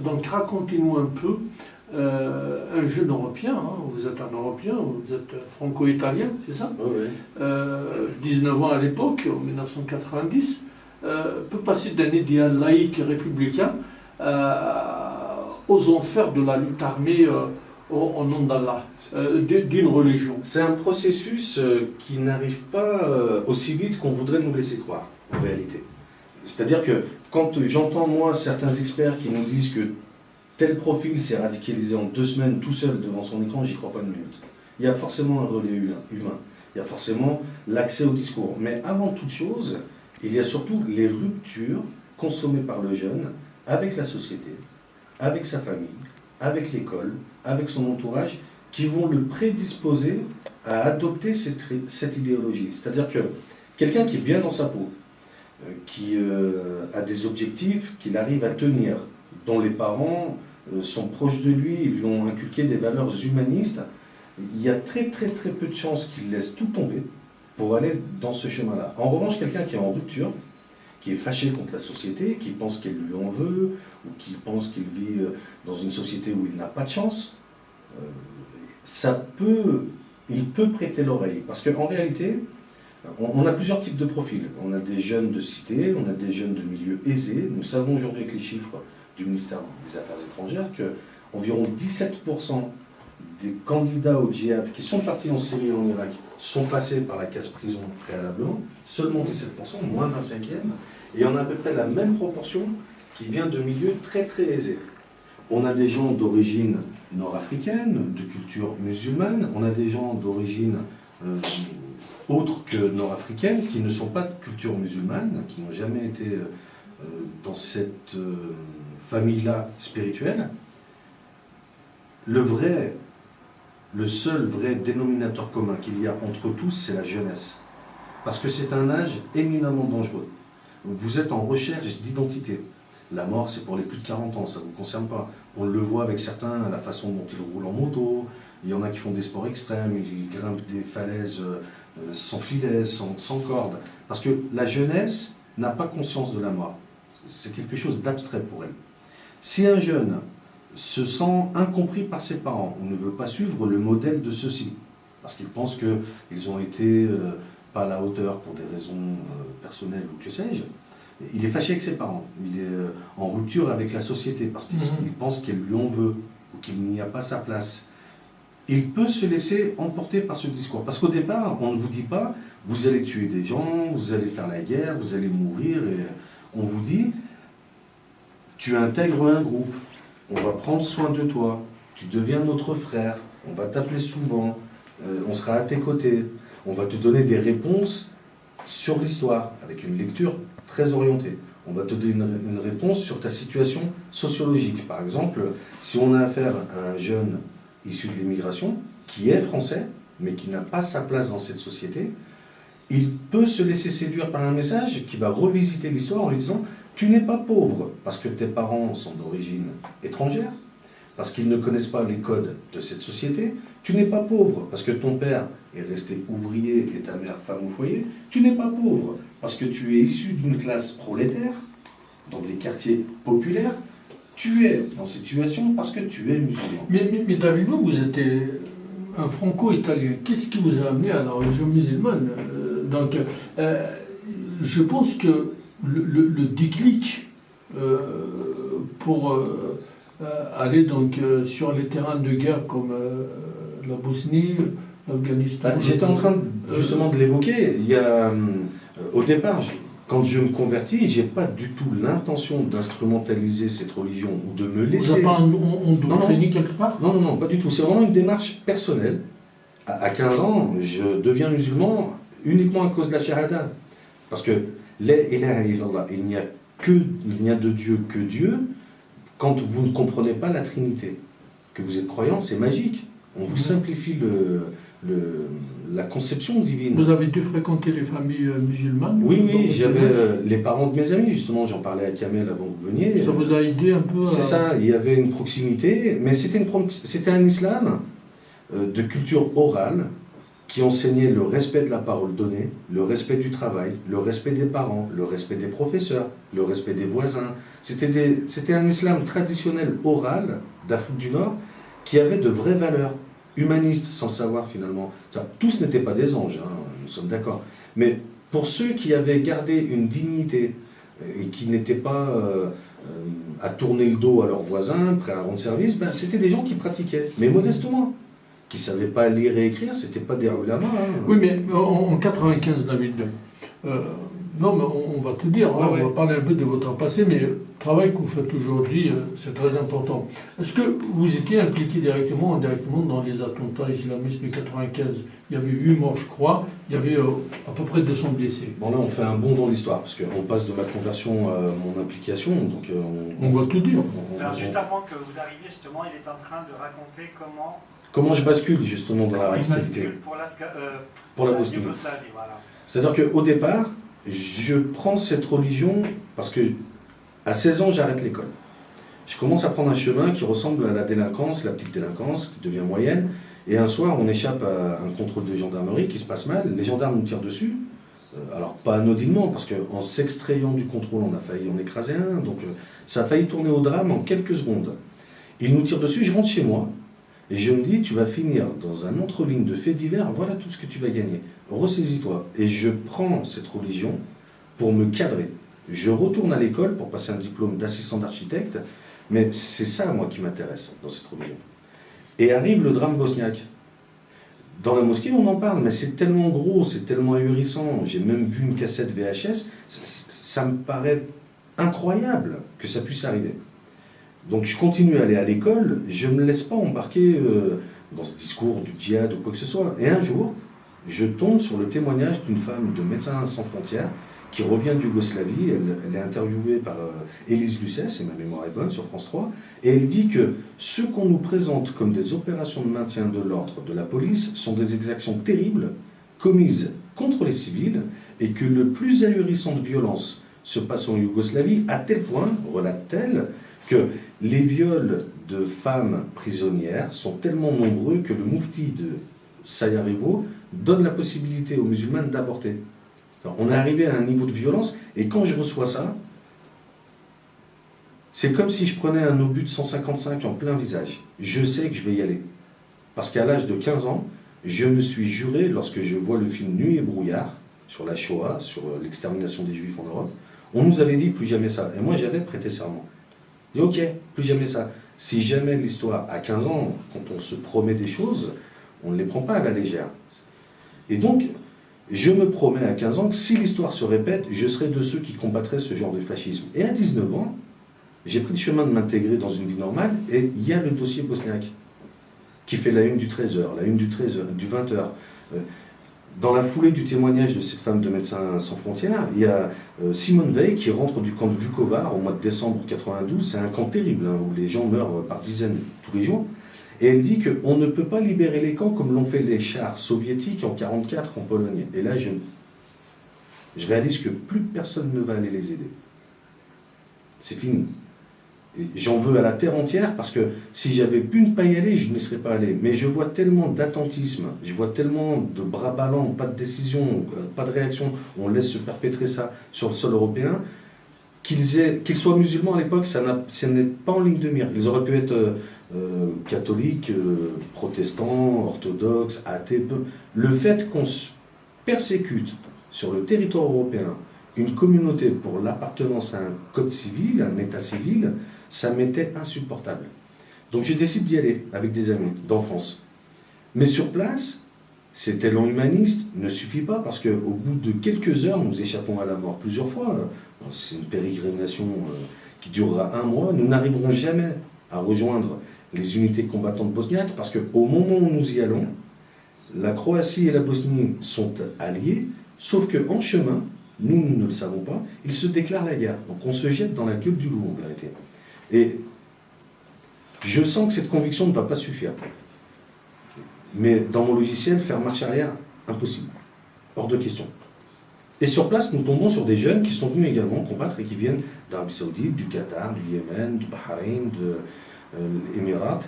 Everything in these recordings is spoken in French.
Donc racontez-nous un peu, un jeune Européen, hein, vous êtes un Européen, vous êtes franco-italien, c'est ça? Oui. 19 ans à l'époque, en 1990, peut passer d'un idéal laïque et républicain aux enfers de la lutte armée au nom d'Allah, d'une religion. C'est un processus qui n'arrive pas aussi vite qu'on voudrait nous laisser croire, en réalité. C'est-à-dire que quand j'entends, moi, certains experts qui nous disent que tel profil s'est radicalisé en 2 semaines tout seul devant son écran, j'y crois pas une minute. Il y a forcément un relais humain, il y a forcément l'accès au discours. Mais avant toute chose, il y a surtout les ruptures consommées par le jeune avec la société, avec sa famille, avec l'école, avec son entourage, qui vont le prédisposer à adopter cette idéologie. C'est-à-dire que quelqu'un qui est bien dans sa peau, qui a des objectifs qu'il arrive à tenir, dont les parents sont proches de lui, ils lui ont inculqué des valeurs humanistes, il y a très peu de chances qu'il laisse tout tomber pour aller dans ce chemin-là. En revanche, quelqu'un qui est en rupture, qui est fâché contre la société, qui pense qu'elle lui en veut, ou qui pense qu'il vit dans une société où il n'a pas de chance, il peut prêter l'oreille. Parce qu'en réalité, on a plusieurs types de profils. On a des jeunes de cité, on a des jeunes de milieux aisés. Nous savons aujourd'hui avec les chiffres du ministère des Affaires étrangères qu'environ 17% des candidats au djihad qui sont partis en Syrie et en Irak sont passés par la case prison préalablement. Seulement 17%, moins d'un cinquième. Et on a à peu près la même proportion qui vient de milieux très aisés. On a des gens d'origine nord-africaine, de culture musulmane, on a des gens d'origine autres que nord-africaine, qui ne sont pas de culture musulmane, qui n'ont jamais été dans cette famille-là spirituelle. Le seul vrai dénominateur commun qu'il y a entre tous, c'est la jeunesse. Parce que c'est un âge éminemment dangereux. Vous êtes en recherche d'identité. La mort, c'est pour les plus de 40 ans, ça ne vous concerne pas. On le voit avec certains, la façon dont ils roulent en moto. Il y en a qui font des sports extrêmes, ils grimpent des falaises sans filet, sans corde. Parce que la jeunesse n'a pas conscience de la mort. C'est quelque chose d'abstrait pour elle. Si un jeune se sent incompris par ses parents, ou ne veut pas suivre le modèle de ceux-ci, parce qu'il pense qu'ils ont été pas à la hauteur pour des raisons personnelles ou que sais-je, il est fâché avec ses parents, il est en rupture avec la société, parce qu'il pense qu'elle lui en veut, ou qu'il n'y a pas sa place. Il peut se laisser emporter par ce discours, parce qu'au départ, on ne vous dit pas, vous allez tuer des gens, vous allez faire la guerre, vous allez mourir, et on vous dit, tu intègres un groupe, on va prendre soin de toi, tu deviens notre frère, on va t'appeler souvent, on sera à tes côtés, on va te donner des réponses sur l'histoire, avec une lecture très orientée. On va te donner une réponse sur ta situation sociologique. Par exemple, si on a affaire à un jeune issu de l'immigration, qui est français, mais qui n'a pas sa place dans cette société, il peut se laisser séduire par un message qui va revisiter l'histoire en lui disant « Tu n'es pas pauvre parce que tes parents sont d'origine étrangère, parce qu'ils ne connaissent pas les codes de cette société. Tu n'es pas pauvre parce que ton père est resté ouvrier et ta mère femme au foyer. Tu n'es pas pauvre parce que tu es issu d'une classe prolétaire, dans des quartiers populaires. Tu es dans cette situation parce que tu es musulman. » Mais David, vous êtes un franco-italien. Qu'est-ce qui vous a amené à la religion musulmane? Donc, je pense que le déclic pour aller donc sur les terrains de guerre comme la Bosnie, l'Afghanistan. J'étais en train justement de l'évoquer. Il y a, au départ, quand je me convertis, j'ai pas du tout l'intention d'instrumentaliser cette religion ou de me laisser. Vous n'avez pas endoctriné quelque part? Non, pas du tout. C'est vraiment une démarche personnelle. À 15 ans, je deviens musulman uniquement à cause de la shahada. Parce que la ilaha illallah, il n'y a de Dieu que Dieu. Quand vous ne comprenez pas la Trinité, que vous êtes croyant, c'est magique. On vous simplifie la conception divine. Vous avez dû fréquenter les familles musulmanes? Oui, j'avais les parents de mes amis, justement, j'en parlais à Kamel avant que vous veniez. Ça vous a aidé un peu? C'est ça, il y avait une proximité, mais c'était un islam de culture orale, qui enseignait le respect de la parole donnée, le respect du travail, le respect des parents, le respect des professeurs, le respect des voisins. C'était un islam traditionnel oral d'Afrique du Nord qui avait de vraies valeurs humanistes, sans le savoir finalement. Tous n'étaient pas des anges, hein, nous sommes d'accord. Mais pour ceux qui avaient gardé une dignité et qui n'étaient pas à tourner le dos à leurs voisins, prêts à rendre service, ben, c'était des gens qui pratiquaient, mais modestement. Qui ne savaient pas lire et écrire, c'était pas des ulama. Hein. Oui, mais en 95, David, non, mais on va tout dire, hein, on va parler un peu de votre passé, mais le travail que vous faites aujourd'hui, c'est très important. Est-ce que vous étiez impliqué directement ou indirectement dans les attentats islamistes de 95? Il y avait 8 morts, je crois, il y avait à peu près 200 blessés. Bon, là, on fait un bond dans l'histoire, parce qu'on passe de ma conversion à mon implication, donc on va tout dire. Alors, juste avant que vous arriviez, justement, il est en train de raconter comment je bascule justement dans la radicalité pour la Bosnie. Voilà. C'est-à-dire qu'au départ, je prends cette religion parce que à 16 ans, j'arrête l'école. Je commence à prendre un chemin qui ressemble à la délinquance, la petite délinquance, qui devient moyenne. Et un soir, on échappe à un contrôle de gendarmerie qui se passe mal. Les gendarmes nous tirent dessus. Alors, pas anodinement, parce qu'en s'extrayant du contrôle, on a failli en écraser un. Donc, ça a failli tourner au drame en quelques secondes. Ils nous tirent dessus, je rentre chez moi. Et je me dis, tu vas finir dans un entre-ligne de faits divers, voilà tout ce que tu vas gagner. Ressaisis-toi. Et je prends cette religion pour me cadrer. Je retourne à l'école pour passer un diplôme d'assistant d'architecte, mais c'est ça, moi, qui m'intéresse dans cette religion. Et arrive le drame bosniaque. Dans la mosquée, on en parle, mais c'est tellement gros, c'est tellement ahurissant. J'ai même vu une cassette VHS, ça me paraît incroyable que ça puisse arriver. Donc je continue à aller à l'école, je ne me laisse pas embarquer dans ce discours du djihad ou quoi que ce soit. Et un jour, je tombe sur le témoignage d'une femme de Médecins sans frontières qui revient de Yougoslavie. Elle est interviewée par Élise Lucet, si ma mémoire est bonne, sur France 3. Et elle dit que ce qu'on nous présente comme des opérations de maintien de l'ordre de la police sont des exactions terribles commises contre les civils et que le plus ahurissant de violence se passe en Yougoslavie à tel point, relate-t-elle, que les viols de femmes prisonnières sont tellement nombreux que le moufti de Sarajevo donne la possibilité aux musulmanes d'avorter. On est arrivé à un niveau de violence, et quand je reçois ça, c'est comme si je prenais un obus de 155 en plein visage. Je sais que je vais y aller. Parce qu'à l'âge de 15 ans, je me suis juré, lorsque je vois le film Nuit et brouillard, sur la Shoah, sur l'extermination des Juifs en Europe, on nous avait dit plus jamais ça. Et moi, j'avais prêté serment. Je dis, ok, plus jamais ça. Si jamais l'histoire, à 15 ans, quand on se promet des choses, on ne les prend pas à la légère. Et donc, je me promets à 15 ans que si l'histoire se répète, je serai de ceux qui combattraient ce genre de fascisme. Et à 19 ans, j'ai pris le chemin de m'intégrer dans une vie normale, et il y a le dossier bosniaque, qui fait la une du 13h, la une du 13h, du 20h. Dans la foulée du témoignage de cette femme de Médecins sans frontières, il y a Simone Veil qui rentre du camp de Vukovar au mois de décembre 92. C'est un camp terrible, hein, où les gens meurent par dizaines tous les jours. Et elle dit qu'on ne peut pas libérer les camps comme l'ont fait les chars soviétiques en 1944 en Pologne. Et là, je réalise que plus personne ne va aller les aider. C'est fini. Et j'en veux à la terre entière, parce que si j'avais pu ne pas y aller, je n'y serais pas allé. Mais je vois tellement d'attentisme, je vois tellement de bras ballants, pas de décision, pas de réaction, on laisse se perpétrer ça sur le sol européen. Qu'ils soient musulmans à l'époque, ça n'est pas en ligne de mire. Ils auraient pu être catholiques, protestants, orthodoxes, athées. Le fait qu'on se persécute sur le territoire européen une communauté pour l'appartenance à un code civil, un état civil, ça m'était insupportable. Donc je décide d'y aller avec des amis d'enfance. Mais sur place, cet élan humaniste ne suffit pas, parce qu'au bout de quelques heures, nous échappons à la mort plusieurs fois. C'est une pérégrination qui durera 1 mois. Nous n'arriverons jamais à rejoindre les unités combattantes bosniaques, parce qu'au moment où nous y allons, la Croatie et la Bosnie sont alliées, sauf qu'en chemin, nous ne le savons pas, ils se déclarent la guerre. Donc on se jette dans la gueule du loup, en vérité. Et je sens que cette conviction ne va pas suffire. Mais dans mon logiciel, faire marche arrière, impossible. Hors de question. Et sur place, nous tombons sur des jeunes qui sont venus également combattre et qui viennent d'Arabie Saoudite, du Qatar, du Yémen, du Bahreïn, de l'Émirat.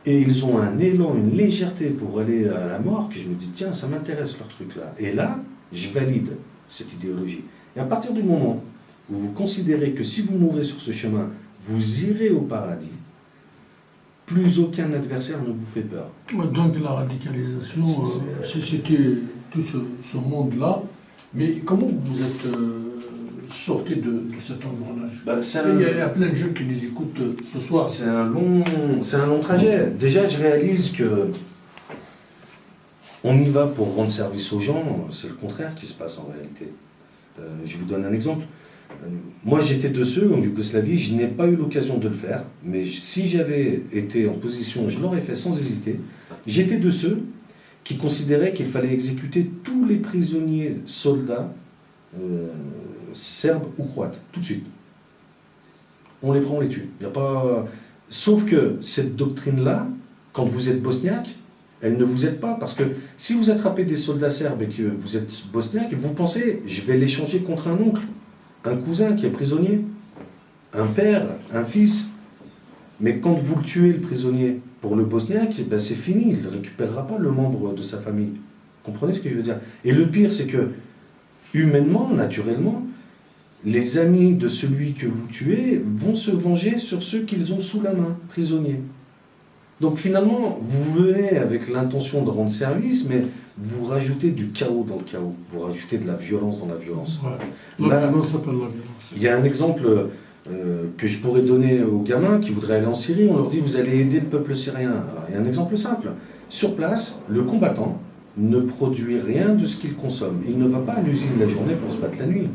Et ils ont un élan, une légèreté pour aller à la mort que je me dis, tiens, ça m'intéresse leur truc-là. Et là, je valide cette idéologie. Et à partir du moment où vous considérez que si vous mourrez sur ce chemin, vous irez au paradis, plus aucun adversaire ne vous fait peur. Ouais, donc la radicalisation, c'était tout ce monde-là. Mais comment vous êtes sorti de cet engrenage? Il y a plein de jeunes qui nous écoutent ce soir. C'est un long trajet. Déjà, je réalise que on y va pour rendre service aux gens. C'est le contraire qui se passe en réalité. Je vous donne un exemple. Moi, j'étais de ceux, en Yougoslavie, je n'ai pas eu l'occasion de le faire, mais si j'avais été en position, je l'aurais fait sans hésiter. J'étais de ceux qui considéraient qu'il fallait exécuter tous les prisonniers soldats, serbes ou croates, tout de suite. On les prend, on les tue. Il y a pas... Sauf que cette doctrine-là, quand vous êtes bosniaque, elle ne vous aide pas, parce que si vous attrapez des soldats serbes et que vous êtes bosniaque, vous pensez, je vais l'échanger contre un oncle, un cousin qui est prisonnier, un père, un fils. Mais quand vous le tuez, le prisonnier, pour le bosniaque, ben c'est fini, il ne récupérera pas le membre de sa famille. Vous comprenez ce que je veux dire? Et le pire, c'est que, humainement, naturellement, les amis de celui que vous tuez vont se venger sur ceux qu'ils ont sous la main, prisonniers. Donc finalement, vous venez avec l'intention de rendre service, mais vous rajoutez du chaos dans le chaos, vous rajoutez de la violence dans la violence. Ouais. La violence s'appelle la violence. Il y a un exemple que je pourrais donner aux gamins qui voudraient aller en Syrie. On leur dit, vous allez aider le peuple syrien. Alors, il y a un exemple simple. Sur place, le combattant ne produit rien de ce qu'il consomme. Il ne va pas à l'usine la journée pour se battre la nuit.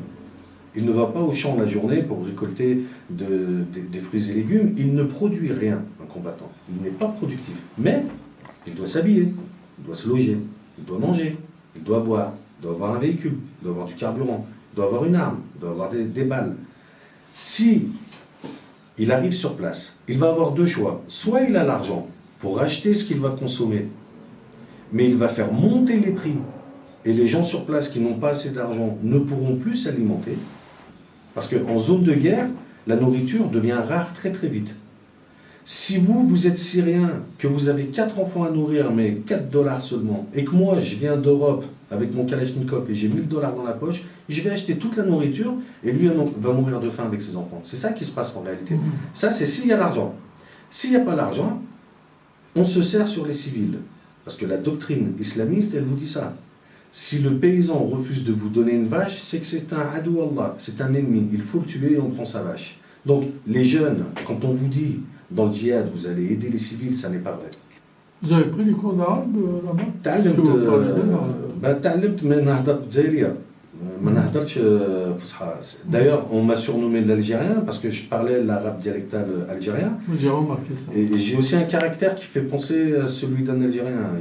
Il ne va pas au champ la journée pour récolter des fruits et légumes. Il ne produit rien, un combattant. Il n'est pas productif. Mais il doit s'habiller, il doit se loger, il doit manger, il doit boire, il doit avoir un véhicule, il doit avoir du carburant, il doit avoir une arme, il doit avoir des balles. Si il arrive sur place, il va avoir deux choix. Soit il a l'argent pour acheter ce qu'il va consommer, mais il va faire monter les prix. Et les gens sur place qui n'ont pas assez d'argent ne pourront plus s'alimenter. Parce qu'en zone de guerre, la nourriture devient rare très très vite. Si vous êtes syrien, que vous avez 4 enfants à nourrir, mais 4 $ seulement, et que moi je viens d'Europe avec mon Kalachnikov et j'ai 1000 $ dans la poche, je vais acheter toute la nourriture et lui va mourir de faim avec ses enfants. C'est ça qui se passe en réalité. Ça, c'est s'il y a l'argent. S'il n'y a pas l'argent, on se sert sur les civils. Parce que la doctrine islamiste, elle vous dit ça. Si le paysan refuse de vous donner une vache, c'est que c'est un adou Allah, c'est un ennemi. Il faut le tuer et on prend sa vache. Donc, les jeunes, quand on vous dit dans le djihad, vous allez aider les civils, ça n'est pas vrai. Vous avez pris des cours d'arabe là-bas? D'ailleurs, on m'a surnommé l'Algérien parce que je parlais l'arabe dialectal algérien. J'ai remarqué ça. Et j'ai aussi un caractère qui fait penser à celui d'un Algérien.